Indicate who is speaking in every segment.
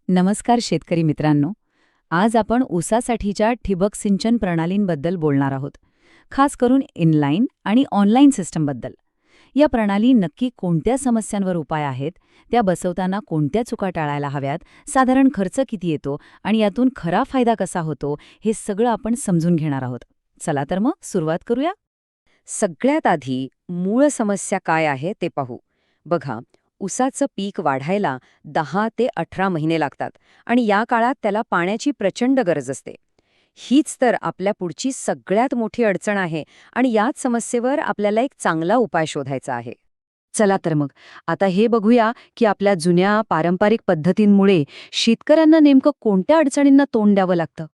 Speaker 1: नमस्कार शेतकरी मित्रांनो. आज आपण ऊसासाठीच्या ठिबक सिंचन प्रणालींबद्दल बोलणार आहोत, खास करून इनलाईन आणि ऑनलाईन सिस्टमबद्दल. या प्रणाली नक्की कोणत्या समस्यांवर उपाय आहेत, त्या बसवताना कोणत्या चुका टाळायला हव्यात, साधारण खर्च किती येतो आणि यातून खरा फायदा कसा होतो, हे सगळं आपण समजून घेणार आहोत. चला तर मग सुरुवात करूया.
Speaker 2: सगळ्यात आधी मूळ समस्या काय आहे ते पाहू. बघा, ऊसाचं पीक वाढायला 10 ते 18 महिने लागतात आणि या काळात त्याला पाण्याची प्रचंड गरज असते. हीच तर आपल्या पुढची सगळ्यात मोठी अडचण आहे आणि याच समस्येवर आपल्याला एक चांगला उपाय शोधायचा आहे. चला तर मग आता हे बघूया की आपल्या जुन्या पारंपरिक पद्धतींमुळे शेतकऱ्यांना नेमकं कोणत्या अडचणींना तोंड द्यावं लागतं.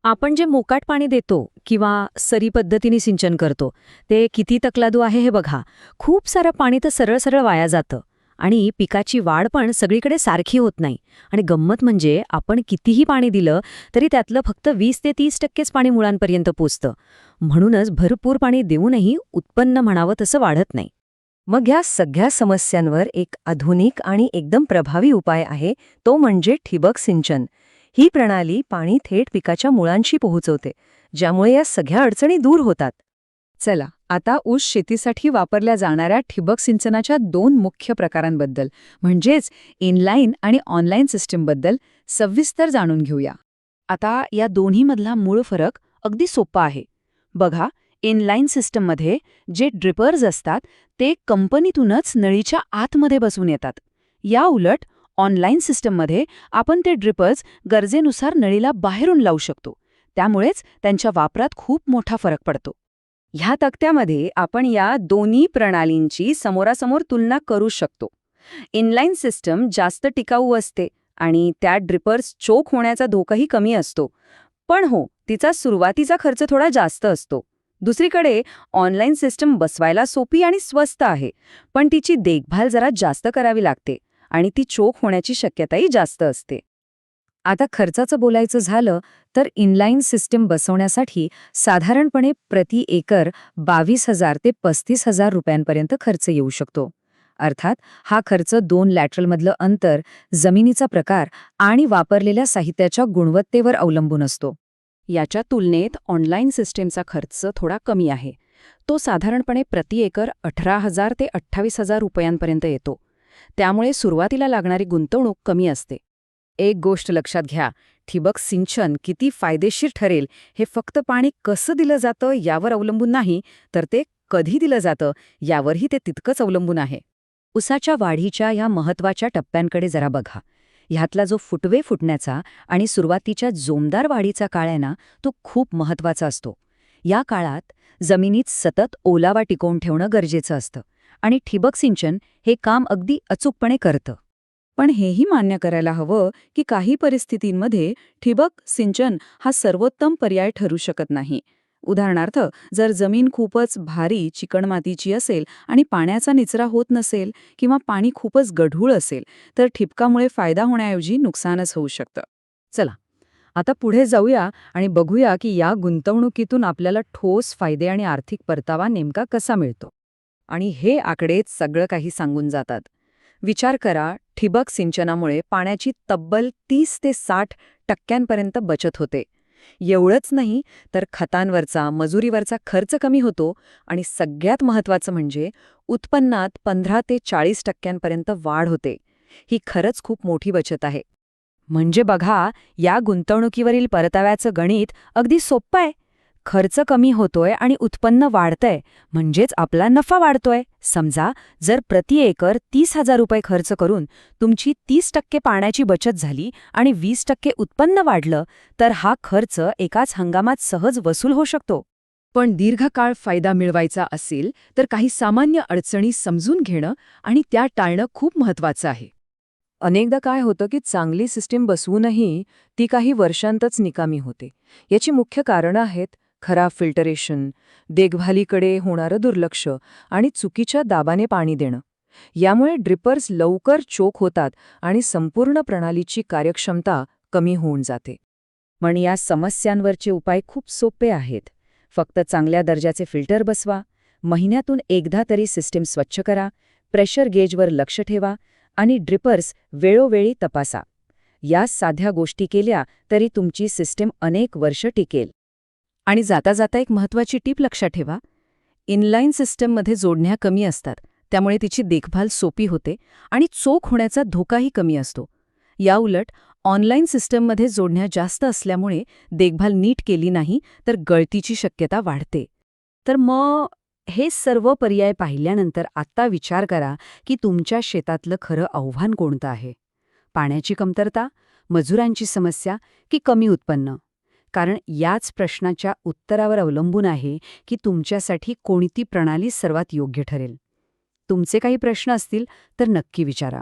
Speaker 2: आपण जे मोकाट पाणी देतो किंवा सरी पद्धतीने सिंचन करतो ते किती तकलादू आहे हे बघा. खूप सारं पाणी तर सरळ सरळ वाया जातं आणि पिकाची वाढ पण सगळीकडे सारखी होत नाही. आणि गंमत म्हणजे आपण कितीही पाणी दिलं तरी त्यातलं फक्त 20 ते 30% पाणी मुळांपर्यंत पोचतं. म्हणूनच भरपूर पाणी देऊनही उत्पन्न म्हणावं तसं वाढत नाही. मग या सगळ्या समस्यांवर एक आधुनिक आणि एकदम प्रभावी उपाय आहे, तो म्हणजे ठिबक सिंचन. ही प्रणाली पाणी थेट पिकाच्या मुळांशी पोहोचवते, ज्यामुळे या सगळ्या अडचणी दूर होतात.
Speaker 1: चला आता ऊस शेतीसाठी वापरल्या जाणाऱ्या ठिबक सिंचनाच्या 2 मुख्य प्रकारांबद्दल, म्हणजेच इनलाईन आणि ऑनलाईन सिस्टीमबद्दल सविस्तर जाणून घेऊया. आता या दोन्हीमधला मूळ फरक अगदी सोपा आहे. बघा, इनलाईन सिस्टममध्ये जे ड्रिपर्स असतात ते कंपनीतूनच नळीच्या आतमध्ये बसवून येतात. या उलट ऑनलाईन सिस्टममध्ये आपण ते ड्रिपर्स गरजेनुसार नळीला बाहेरून लावू शकतो. त्यामुळेच त्यांच्या वापरात खूप मोठा फरक पडतो.
Speaker 2: ह्या तक्त्यामध्ये आपण या दोन्ही प्रणालींची समोरासमोर तुलना करू शकतो. इनलाईन सिस्टम जास्त टिकाऊ असते आणि त्यात ड्रिपर्स चोक होण्याचा धोकाही कमी असतो. पण हो, तिचा सुरुवातीचा खर्च थोडा जास्त असतो. दुसरीकडे ऑनलाईन सिस्टम बसवायला सोपी आणि स्वस्त आहे, पण तिची देखभाल जरा जास्त करावी लागते आणि ती चोक होण्याची शक्यताही जास्त असते. आता खर्चाचं बोलायचं झालं तर इनलाईन सिस्टीम बसवण्यासाठी साधारणपणे प्रति एकर 22,000 ते 35,000 रुपयांपर्यंत खर्च येऊ शकतो. अर्थात हा खर्च 2 लॅटरलमधलं अंतर, जमिनीचा प्रकार आणि वापरलेल्या साहित्याच्या गुणवत्तेवर अवलंबून असतो.
Speaker 1: याच्या तुलनेत ऑनलाईन सिस्टीमचा खर्च थोडा कमी आहे. तो साधारणपणे प्रति एकर 18,000 ते 28,000 रुपयांपर्यंत येतो. त्यामुळे सुरुवातीला लागणारी गुंतवणूक कमी असते.
Speaker 2: एक गोष्ट लक्षात घ्या, ठिबक सिंचन किती फायदेशीर ठरेल हे फक्त पाणी कसं दिलं जातं यावर अवलंबून नाही, तर ते कधी दिलं जातं यावरही ते तितकंच अवलंबून आहे. ऊसाच्या वाढीच्या या महत्त्वाच्या टप्प्यांकडे जरा बघा. ह्यातला जो फुटवे फुटण्याचा आणि सुरुवातीच्या जोमदार वाढीचा काळ आहे ना, तो खूप महत्त्वाचा असतो. या काळात जमिनीत सतत ओलावा टिकवून ठेवणं गरजेचं असतं आणि ठिबक सिंचन हे काम अगदी अचूकपणे करतं.
Speaker 1: पण हेही मान्य करायला हवं की काही परिस्थितींमध्ये ठिबक सिंचन हा सर्वोत्तम पर्याय ठरू शकत नाही. उदाहरणार्थ, जर जमीन खूपच भारी चिकणमातीची असेल आणि पाण्याचा निचरा होत नसेल किंवा पाणी खूपच गढूळ असेल, तर ठिबकामुळे फायदा होण्याऐवजी नुकसानच होऊ शकतं.
Speaker 2: चला आता पुढे जाऊया आणि बघूया की या गुंतवणुकीतून आपल्याला ठोस फायदे आणि आर्थिक परतावा नेमका कसा मिळतो. आणि हे आकडेच सगळं काही सांगून जातात. विचार करा, ठिबक सिंचनामुळे पाण्याची तब्बल 30 ते 60% बचत होते. एवढंच नाही तर खतांवरचा, मजुरीवरचा खर्च कमी होतो आणि सगळ्यात महत्त्वाचं म्हणजे उत्पन्नात 15 ते 40% वाढ होते. ही खरंच खूप मोठी बचत आहे. म्हणजे बघा, या गुंतवणुकीवरील परताव्याचं गणित अगदी सोपं आहे. खर्च कमी होतोय आणि उत्पन्न वाढतंय, म्हणजेच आपला नफा वाढतोय. समजा जर प्रति एकर 30,000 रुपये खर्च करून तुमची 30% पाण्याची बचत झाली आणि 20% उत्पन्न वाढलं, तर हा खर्च एकाच हंगामात सहज वसूल होऊ शकतो.
Speaker 1: पण दीर्घकाळ फायदा मिळवायचा असेल तर काही सामान्य अडचणी समजून घेणं आणि त्या टाळणं खूप महत्त्वाचं आहे.
Speaker 2: अनेकदा काय होतं की चांगली सिस्टीम बसवूनही ती काही वर्षांतच निकामी होते. याची मुख्य कारणं आहेत खराब फिल्टरेशन, देखभालीकडे होणारं दुर्लक्ष आणि चुकीच्या दाबाने पाणी देणं. यामुळे ड्रिपर्स लवकर चोक होतात आणि संपूर्ण प्रणालीची कार्यक्षमता कमी होऊन जाते. पण या समस्यांवरचे उपाय खूप सोपे आहेत. फक्त चांगल्या दर्जाचे फिल्टर बसवा, महिन्यातून एकदा तरी सिस्टीम स्वच्छ करा, प्रेशर गेजवर लक्ष ठेवा आणि ड्रिपर्स वेळोवेळी तपासा. या साध्या गोष्टी केल्या तरी तुमची सिस्टीम अनेक वर्ष टिकेल.
Speaker 1: आणि जाता जाता एक महत्त्वाची टीप लक्षात ठेवा. इनलाईन सिस्टममध्ये जोडण्या कमी असतात, त्यामुळे तिची देखभाल सोपी होते आणि चोख होण्याचा धोकाही कमी असतो. याउलट ऑनलाईन सिस्टममध्ये जोडण्या जास्त असल्यामुळे देखभाल नीट केली नाही तर गळतीची शक्यता वाढते.
Speaker 2: तर मग हे सर्व पर्याय पाहिल्यानंतर आता विचार करा की तुमच्या शेतातलं खरं आव्हान कोणतं आहे. पाण्याची कमतरता, मजुरांची समस्या की कमी उत्पन्न? कारण याच प्रश्नाच्या उत्तरावर अवलंबून आहे की तुमच्यासाठी कोणती प्रणाली सर्वात योग्य ठरेल. तुमचे काही प्रश्न असतील तर नक्की विचारा.